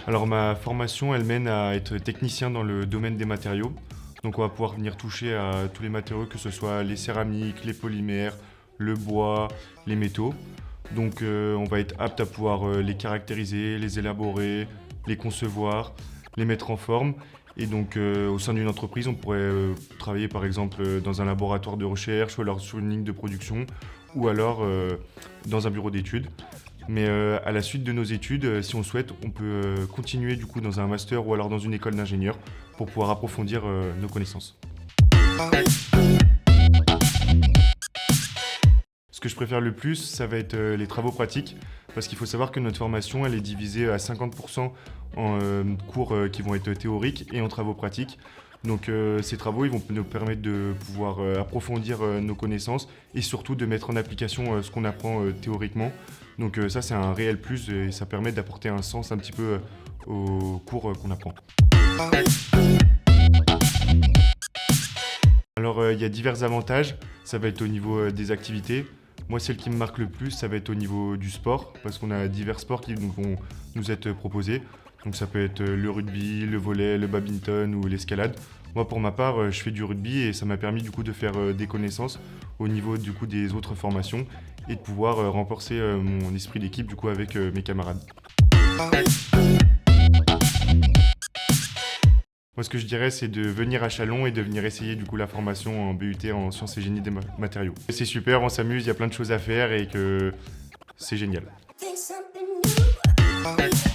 Alors ma formation, elle mène à être technicien dans le domaine des matériaux. Donc on va pouvoir venir toucher à tous les matériaux, que ce soit les céramiques, les polymères, le bois, les métaux. Donc on va être apte à pouvoir les caractériser, les élaborer, les concevoir, les mettre en forme. Et donc au sein d'une entreprise, on pourrait travailler par exemple dans un laboratoire de recherche ou alors sur une ligne de production ou alors dans un bureau d'études. Mais à la suite de nos études, si on le souhaite, on peut continuer du coup dans un master ou alors dans une école d'ingénieur pour pouvoir approfondir nos connaissances. Ce que je préfère le plus, ça va être les travaux pratiques, parce qu'il faut savoir que notre formation, elle est divisée à 50% en cours qui vont être théoriques et en travaux pratiques. Donc ces travaux, ils vont nous permettre de pouvoir approfondir nos connaissances et surtout de mettre en application ce qu'on apprend théoriquement. Donc ça, c'est un réel plus et ça permet d'apporter un sens un petit peu aux cours qu'on apprend. Alors il y a divers avantages, ça va être au niveau des activités. Moi, celle qui me marque le plus, ça va être au niveau du sport, parce qu'on a divers sports qui vont nous être proposés. Donc ça peut être le rugby, le volley, le badminton ou l'escalade. Moi, pour ma part, je fais du rugby et ça m'a permis du coup de faire des connaissances au niveau du coup des autres formations et de pouvoir renforcer mon esprit d'équipe du coup avec mes camarades. Moi, ce que je dirais, c'est de venir à Châlons et de venir essayer du coup la formation en BUT en sciences et génie des matériaux. C'est super, on s'amuse, il y a plein de choses à faire et que c'est génial. There's something new.